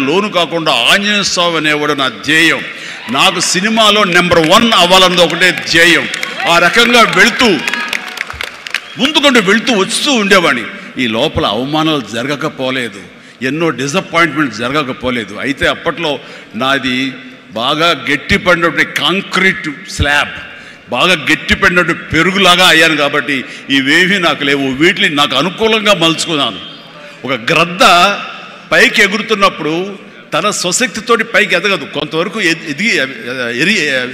లోను కాకుండా ఆంజనేయ స్వామి అనేవాడు నా ధ్యేయం. నాకు సినిమాలో నెంబర్ 1 అవ్వాలన్నది ఒకటే ధ్యేయం. ఆ రకంగా ముందుకుంటూ వెళుతూ వస్తూ ఉండేవాడిని. ఈ లోపల అవమానాలు జరగకపోలేదు, ఎన్నో డిసప్పాయింట్మెంట్ జరగకపోలేదు. అయితే అప్పట్లో నాది బాగా గట్టిపడినటువంటి కాంక్రీట్ స్లాబ్, బాగా గట్టిపడినట్టు పెరుగులాగా అయ్యాను కాబట్టి ఇవేమీ నాకు లేవు. వీటిని నాకు అనుకూలంగా మలుచుకున్నాను. ఒక గ్రద్ద పైకి ఎగురుతున్నప్పుడు తన స్వశక్తితోటి పైకి ఎదగదు. కొంతవరకు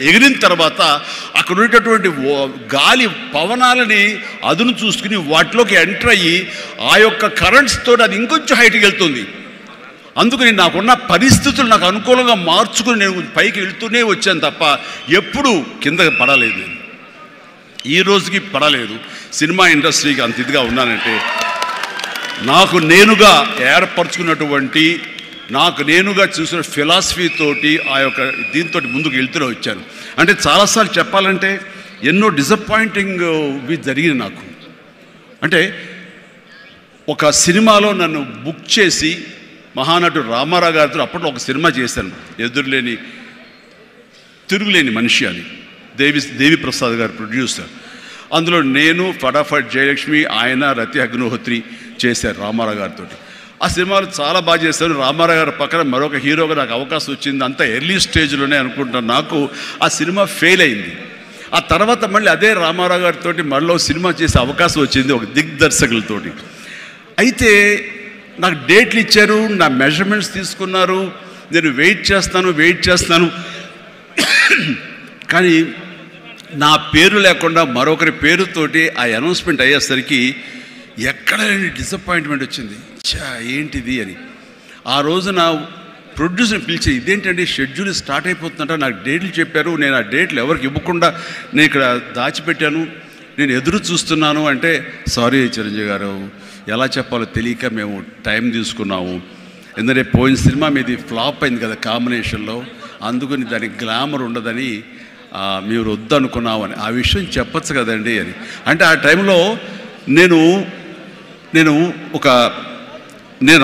ఎగిరిన తర్వాత అక్కడ ఉండేటటువంటి గాలి పవనాలని అదును చూసుకుని వాటిలోకి ఎంటర్ అయ్యి ఆ యొక్క కరెంట్స్ తోటి అది ఇంకొంచెం హైట్కి వెళ్తుంది. అందుకని నాకున్న పరిస్థితులు నాకు అనుకూలంగా మార్చుకుని నేను పైకి వెళ్తూనే వచ్చాను తప్ప ఎప్పుడూ కిందకి పడలేదు. నేను ఈ రోజుకి పడలేదు. సినిమా ఇండస్ట్రీకి అంత ఇదిగా ఉన్నానంటే నాకు నేనుగా ఏర్పరచుకున్నటువంటి, నాకు నేనుగా చూసిన ఫిలాసఫీ తోటి ఆ యొక్క దీంతో ముందుకు వెళ్తూనే వచ్చాను. అంటే చాలాసార్లు చెప్పాలంటే ఎన్నో డిసప్పాయింటింగ్ జరిగింది నాకు. అంటే ఒక సినిమాలో నన్ను బుక్ చేసి మహానటుడు రామారావు గారితో అప్పట్లో ఒక సినిమా చేశాను, తిరుగులేని మనిషి అని. దేవి ప్రసాద్ గారు ప్రొడ్యూసర్. అందులో నేను, ఫటాఫట్ జయలక్ష్మి, ఆయన, రతి అగ్నిహోత్రి చేశారు రామారావు గారితో. ఆ సినిమాలు చాలా బాగా చేశాను. రామారావు గారి పక్కన మరొక హీరోగా నాకు అవకాశం వచ్చింది. అంతా ఎర్లీ స్టేజ్లోనే అనుకుంటాను. నాకు ఆ సినిమా ఫెయిల్ అయింది. ఆ తర్వాత మళ్ళీ అదే రామారావు గారితో మళ్ళీ సినిమా చేసే అవకాశం వచ్చింది ఒక దిగ్దర్శకులతోటి. అయితే నాకు డేట్లు ఇచ్చారు, నా మెజర్మెంట్స్ తీసుకున్నారు, నేను వెయిట్ చేస్తాను. కానీ నా పేరు లేకుండా మరొకరి పేరుతోటి ఆ అనౌన్స్మెంట్ అయ్యేసరికి ఎక్కడ డిసప్పాయింట్మెంట్ వచ్చింది. ఏంటిది అని ఆ రోజున ప్రొడ్యూసర్ని పిలిచి, ఇదేంటంటే షెడ్యూల్ స్టార్ట్ అయిపోతుందంట, నాకు డేట్లు చెప్పారు, నేను ఆ డేట్లు ఎవరికి ఇవ్వకుండా నేను ఇక్కడ దాచిపెట్టాను, నేను ఎదురు చూస్తున్నాను అంటే, సారీ చిరంజీవి గారు, ఎలా చెప్పాలో తెలియక మేము టైం తీసుకున్నాము. ఎందుకంటే పోయిన సినిమా మీది ఫ్లాప్ అయింది కదా కాంబినేషన్లో, అందుకని దానికి గ్లామర్ ఉండదని మీరు వద్దనుకున్నామని. ఆ విషయం చెప్పచ్చు కదండి అని అంటే, ఆ టైంలో నేను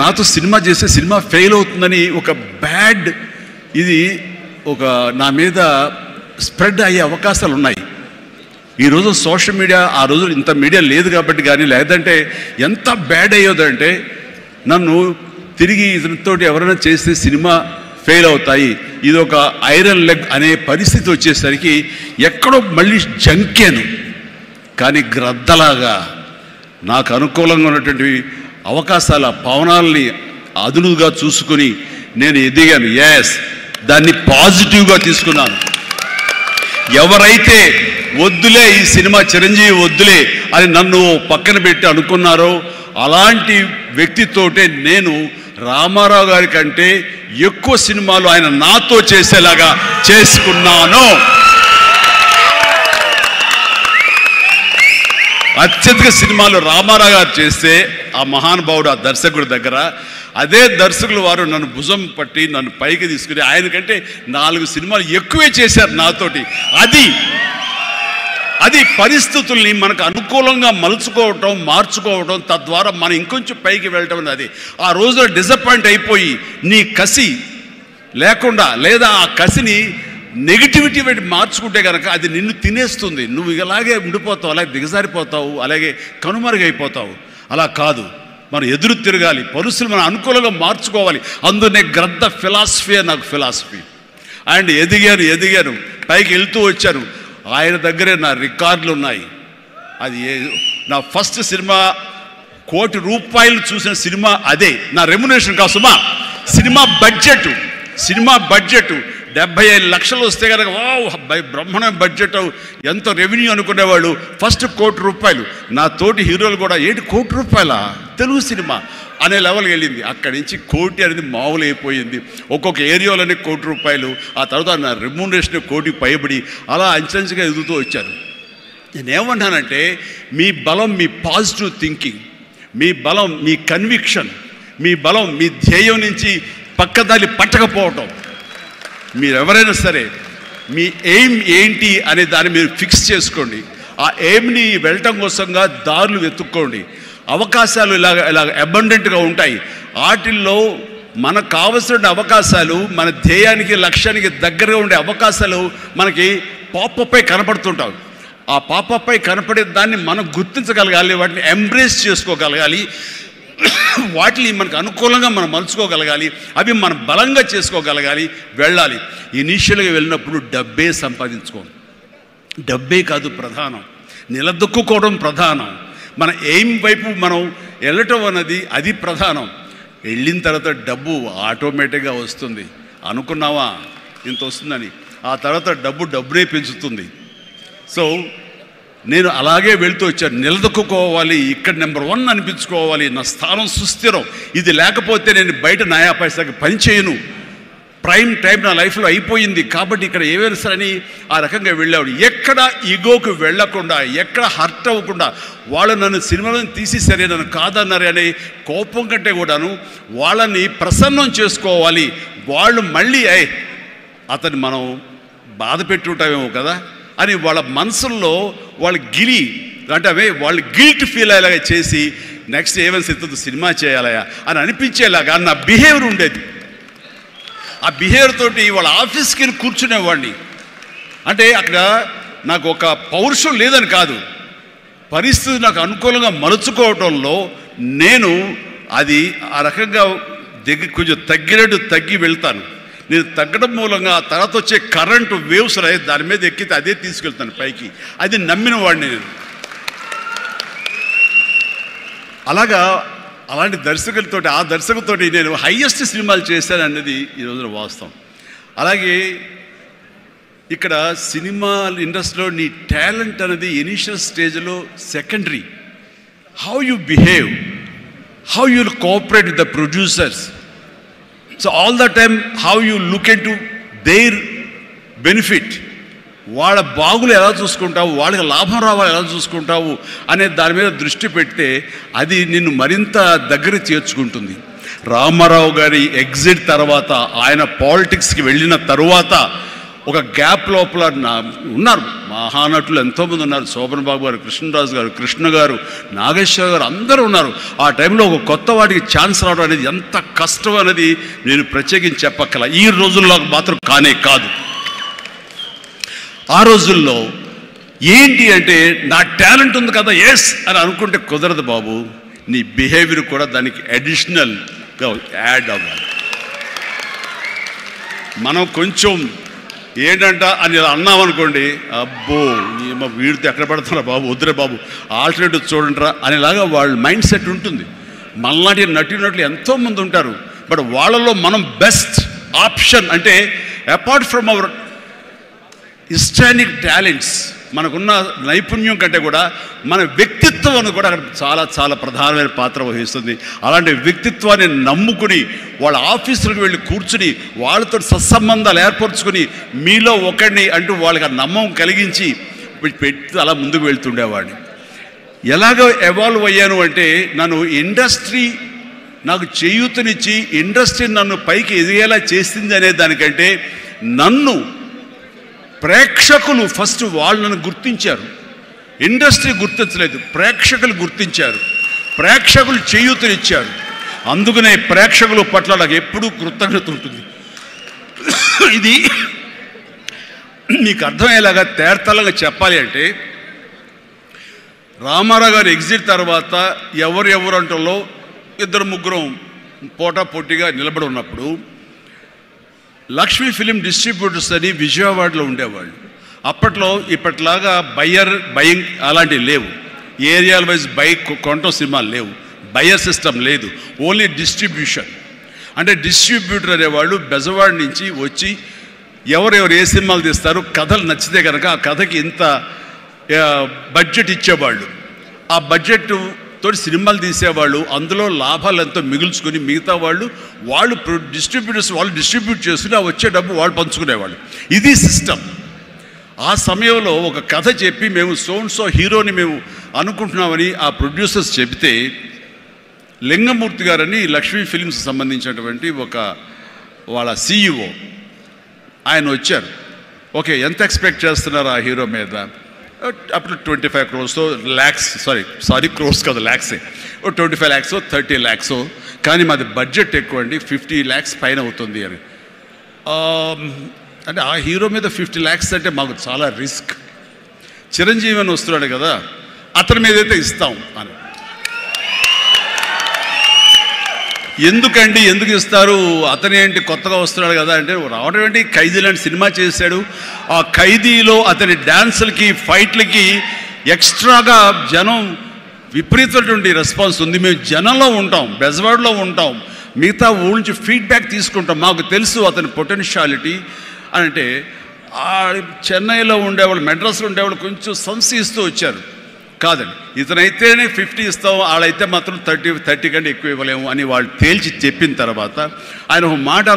నాతో సినిమా చేస్తే సినిమా ఫెయిల్ అవుతుందని ఒక బ్యాడ్ ఇది నా మీద స్ప్రెడ్ అయ్యే అవకాశాలు ఉన్నాయి. ఈరోజు సోషల్ మీడియా, ఆ రోజు ఇంత మీడియా లేదు కాబట్టి కానీ, లేదంటే ఎంత బ్యాడ్ అయ్యేదంటే నన్ను తిరిగి ఇతనితోటి ఎవరైనా చేస్తే సినిమా ఫెయిల్ అవుతాయి, ఇది ఒక ఐరన్ లెగ్ అనే పరిస్థితి వచ్చేసరికి ఎక్కడో మళ్ళీ జంకాను. కానీ గ్రద్దలాగా నాకు అనుకూలంగా ఉన్నటువంటి అవకాశాల పవనాలని అదునుగా చూసుకుని నేను ఎదిగాను. దాన్ని పాజిటివ్గా తీసుకున్నాను. ఎవరైతే వద్దులే ఈ సినిమా చిరంజీవి వద్దులే అని నన్ను పక్కన పెట్టి అనుకున్నారో అలాంటి వ్యక్తితోటే నేను రామారావు గారి కంటే ఎక్కువ సినిమాలు ఆయన నాతో చేసేలాగా చేసుకున్నాను. అత్యధిక సినిమాలు రామారావు గారు చేస్తే ఆ మహానుభావుడు, ఆ దర్శకుడి దగ్గర, అదే దర్శకులు వారు నన్ను భుజం పట్టి నన్ను పైకి తీసుకుని ఆయన కంటే 4 సినిమాలు ఎక్కువే చేశారు నాతోటి. అది పరిస్థితుల్ని మనకు అనుకూలంగా మలుచుకోవటం, మార్చుకోవటం, తద్వారా మనం ఇంకొంచెం పైకి వెళ్ళటం అనేది. ఆ రోజులో డిసప్పాయింట్ అయిపోయి నీ కసి లేకుండా, లేదా ఆ కసిని నెగిటివిటీ పెట్టి మార్చుకుంటే కనుక అది నిన్ను తినేస్తుంది. నువ్వు ఇలాగే ఉండిపోతావు, అలాగే దిగజారిపోతావు, అలాగే కనుమరుగైపోతావు. అలా కాదు, మనం ఎదురు తిరగాలి, పరిస్థితులు మనం అనుకూలంగా మార్చుకోవాలి. అందునే గ్రద్ద ఫిలాసఫీ నాకు ఫిలాసఫీ. అండ్ ఎదిగాను, పైకి వెళ్తూ వచ్చాను. ఆయన దగ్గరే నా రికార్డులు ఉన్నాయి. అది నా ఫస్ట్ సినిమా ₹1 కోటి చూసిన సినిమా అదే. నా రెమ్యునరేషన్ కాదు సుమా, సినిమా బడ్జెట్ 75 లక్షలు వస్తే కనుక బ్రహ్మాండ బడ్జెట్, ఎంత రెవెన్యూ అనుకునేవాళ్ళు. ఫస్ట్ ₹1 కోటి. నా తోటి హీరోలు కూడా ₹1 కోటి తెలుగు సినిమా అనే లెవెల్కి వెళ్ళింది. అక్కడి నుంచి కోటి అనేది మామూలు అయిపోయింది. ఒక్కొక్క ఏరియాలోనే ₹1 కోటి. ఆ తర్వాత నా రెమ్యూనరేషన్ ₹1 కోటి పైబడి అలా అంచెంచుగా ఎదుగుతూ వచ్చాను. నేనేమన్నానంటే, మీ బలం మీ పాజిటివ్ థింకింగ్, మీ బలం మీ కన్విక్షన్, మీ బలం మీ ధ్యేయం నుంచి పక్కదారి పట్టకపోవటం. మీరెవరైనా సరే మీ ఎయిమ్ ఏంటి అనే దాన్ని మీరు ఫిక్స్ చేసుకోండి. ఆ ఎయిమ్ని వెళ్ళటం కోసంగా దారులు వెతుక్కోండి. అవకాశాలు ఇలాగ అబండెంట్గా ఉంటాయి. వాటిల్లో మనకు కావలసిన అవకాశాలు, మన ధ్యేయానికి లక్ష్యానికి దగ్గరగా ఉండే అవకాశాలు మనకి పాపపై కనపడుతుంటాం. ఆ పాపపై కనపడే దాన్ని మనం గుర్తించగలగాలి, వాటిని ఎంబ్రేస్ చేసుకోగలగాలి, వాటిని మనకు అనుకూలంగా మనం మలుచుకోగలగాలి, అవి మనం బలంగా చేసుకోగలగాలి, వెళ్ళాలి. ఇనీషియల్గా వెళ్ళినప్పుడు డబ్బే సంపాదించుకోండి. డబ్బే కాదు ప్రధానం, నిలదొక్కుకోవడం ప్రధానం. మన ఎయిమ్ వైపు మనం వెళ్ళటం అన్నది అది ప్రధానం. వెళ్ళిన తర్వాత డబ్బు ఆటోమేటిక్గా వస్తుంది. అనుకున్నావా ఇంత వస్తుందని, ఆ తర్వాత డబ్బునే పెంచుతుంది. సో నేను అలాగే వెళ్తూ వచ్చాను. నిలదొక్కుకోవాలి, ఇక్కడ నెంబర్ 1 అనిపించుకోవాలి, నా స్థానం సుస్థిరం, ఇది లేకపోతే నేను బయట నయా పైసాకి పని చేయను, ప్రైమ్ టైం నా లైఫ్లో అయిపోయింది, కాబట్టి ఇక్కడ ఏమైనా సరే అని ఆ రకంగా వెళ్ళాడు. ఎక్కడ ఈగోకు వెళ్ళకుండా, ఎక్కడ హర్ట్ అవ్వకుండా, వాళ్ళు నన్ను సినిమాలను తీసేసరే, నన్ను కాదన్నారే అనే కోపం కంటే కూడాను వాళ్ళని ప్రసన్నం చేసుకోవాలి. వాళ్ళు మళ్ళీ అతన్ని మనం బాధ పెట్టుంటామేమో కదా అని వాళ్ళ మనసుల్లో వాళ్ళు వాళ్ళు గిల్ట్ ఫీల్ అయ్యేలాగా చేసి నెక్స్ట్ ఏమైనా సినిమా చేయాలయా అని అనిపించేలాగా నా బిహేవియర్ ఉండేది. ఆ బిహేవియర్ తోటి వాళ్ళ ఆఫీస్కి కూర్చునేవాడిని. అంటే అక్కడ నాకు ఒక పౌరుషం లేదని కాదు, పరిస్థితి నాకు అనుకూలంగా మలుచుకోవడంలో నేను అది ఆ రకంగా కొంచెం తగ్గి వెళ్తాను. నేను తగ్గడం మూలంగా ఆ తర్వాత వచ్చే కరెంటు వేవ్స్ దాని మీద ఎక్కితే అదే తీసుకెళ్తాను పైకి. అది నమ్మిన వాడిని నేను. అలాంటి దర్శకులతోటి, ఆ దర్శకులతోటి నేను హైయెస్ట్ సినిమాలు చేశాను అన్నది ఈ రోజున వాస్తవం. అలాగే ఇక్కడ సినిమా ఇండస్ట్రీలో నీ టాలెంట్ అనేది ఇనిషియల్ స్టేజ్లో secondary. How you behave, how you cooperate with the producers. So all the time how you look in to their benefit, వాళ్ళ బాగులు ఎలా చూసుకుంటావు, వాళ్ళకి లాభం రావాలి ఎలా చూసుకుంటావు అనే దాని మీద దృష్టి పెడితే అది నిన్ను మరింత దగ్గర చేర్చుకుంటుంది. రామారావు గారి ఎగ్జిట్ తర్వాత, ఆయన పాలిటిక్స్కి వెళ్ళిన తరువాత ఒక గ్యాప్ లోపల ఉన్నారు మహానటులు ఎంతోమంది ఉన్నారు. శోభన్ బాబు గారు, కృష్ణరాజు గారు, కృష్ణ గారు, నాగేశ్వర గారు, అందరూ ఉన్నారు. ఆ టైంలో ఒక కొత్త వాటికి ఛాన్స్ రావడం అనేది ఎంత కష్టం అనేది నేను ప్రత్యేకించి చెప్పక్కల. ఈ రోజుల్లో మాత్రం కానే కాదు. ఆ రోజుల్లో ఏంటి అంటే నా టాలెంట్ ఉంది కదా ఎస్ అని అనుకుంటే కుదరదు బాబు. నీ బిహేవియర్ కూడా దానికి అడిషనల్గా యాడ్ అవ్వాలి. మనం కొంచెం ఏంటంట అని ఇలా అన్నామనుకోండి, అబ్బో వీడితో ఎక్కడ పడుతున్నా బాబు, వద్దురే బాబు, ఆల్టర్నేటివ్ చూడండిరా అనేలాగా వాళ్ళ మైండ్ సెట్ ఉంటుంది. మనలాంటి నటులు ఎంతోమంది ఉంటారు. బట్ వాళ్ళలో మనం బెస్ట్ ఆప్షన్ అంటే అపార్ట్ ఫ్రమ్ అవర్ హిస్టానిక్ టాలెంట్స్, మనకున్న నైపుణ్యం కంటే కూడా మన వ్యక్తిత్వం అని కూడా అక్కడ చాలా చాలా ప్రధానమైన పాత్ర వహిస్తుంది. అలాంటి వ్యక్తిత్వాన్ని నమ్ముకుని వాళ్ళ ఆఫీసులకు వెళ్ళి కూర్చుని వాళ్ళతో సత్సంబంధాలు ఏర్పరచుకుని మీలో ఒకడిని అంటూ వాళ్ళకి ఆ నమ్మకం కలిగించి పెట్టి అలా ముందుకు వెళ్తుండేవాడిని. ఎలాగ ఎవాల్వ్ అయ్యాను అంటే, నన్ను ఇండస్ట్రీ నాకు చేయూతనిచ్చి ఇండస్ట్రీ నన్ను పైకి ఎదిగేలా చేసింది అనే దానికంటే నన్ను ప్రేక్షకులు ఫస్ట్ వాళ్ళను గుర్తించారు. ఇండస్ట్రీ గుర్తించలేదు, ప్రేక్షకులు గుర్తించారు, ప్రేక్షకులు చేయూతనిచ్చారు. అందుకనే ప్రేక్షకుల పట్ల నాకు ఎప్పుడూ కృతజ్ఞత ఉంటుంది. ఇది మీకు అర్థమయ్యేలాగా తేర్తలంగా చెప్పాలి అంటే, రామారావు గారి ఎగ్జిట్ తర్వాత ఎవరు అంటలో 2-3 పోటాపోటీగా నిలబడి ఉన్నప్పుడు లక్ష్మీ ఫిలిం డిస్ట్రిబ్యూటర్స్ అని విజయవాడలో ఉండేవాళ్ళు. అప్పట్లో ఇప్పట్లాగా బయింగ్ అలాంటివి లేవు. ఏరియాల వైజ్ కొనటం సినిమాలు లేవు, బయర్ సిస్టమ్ లేదు, ఓన్లీ డిస్ట్రిబ్యూషన్. అంటే డిస్ట్రిబ్యూటర్ అనేవాళ్ళు బెజవాడ నుంచి వచ్చి ఎవరెవరు ఏ సినిమాలు తీస్తారు, కథలు నచ్చితే కనుక ఆ కథకి ఇంత బడ్జెట్ ఇచ్చేవాళ్ళు. ఆ బడ్జెట్ తోటి సినిమాలు తీసేవాళ్ళు. అందులో లాభాలు ఎంతో మిగుల్చుకొని మిగతా వాళ్ళు డిస్ట్రిబ్యూటర్స్ వాళ్ళు డిస్ట్రిబ్యూట్ చేసుకుని ఆ వచ్చే డబ్బు వాళ్ళు పంచుకునేవాళ్ళు. ఇది సిస్టమ్. ఆ సమయంలో ఒక కథ చెప్పి మేము సో హీరోని మేము అనుకుంటున్నామని ఆ ప్రొడ్యూసర్స్ చెబితే, లింగమూర్తి గారని లక్ష్మీ ఫిలిమ్స్ సంబంధించినటువంటి వాళ్ళ CEO ఆయన వచ్చారు. ఓకే, ఎంత ఎక్స్పెక్ట్ చేస్తున్నారు ఆ హీరో మీద? అప్పుడు 25 crores, lakhs, సారీ crores కాదు, lakhs, 25 lakhs 30 lakhs కానీ మాది బడ్జెట్ ఎక్కువ అండి, 50 lakhs పైన అవుతుంది అని. అంటే ఆ హీరో మీద 50 lakhs అంటే మాకు చాలా రిస్క్. చిరంజీవి అని వస్తున్నాడు కదా, అతని మీద అయితే ఇస్తాం అని. ఎందుకు ఇస్తారు, అతను ఏంటి కొత్తగా వస్తున్నాడు కదా అంటే, రావడం ఏంటి, ఖైదీ లాంటి సినిమా చేశాడు. ఆ ఖైదీలో అతని డ్యాన్సులకి ఫైట్లకి ఎక్స్ట్రాగా జనం విపరీతమైనటువంటి రెస్పాన్స్ ఉంది. మేము జనంలో ఉంటాం, బెజవాడలో ఉంటాం, మిగతా ఊళ్ళ నుంచి ఫీడ్బ్యాక్ తీసుకుంటాం, మాకు తెలుసు అతని పొటెన్షియాలిటీ అని. అంటే చెన్నైలో ఉండేవాళ్ళు, మెడ్రాస్లో ఉండేవాళ్ళు కొంచెం సంశయిస్తూ వచ్చారు. కాదండి, ఇతనైతేనే 50 ఇస్తాం, వాళ్ళైతే మాత్రం 30 కంటే ఎక్కువ ఇవ్వలేము అని వాళ్ళు తేల్చి చెప్పిన తర్వాత ఆయన ఒక మాట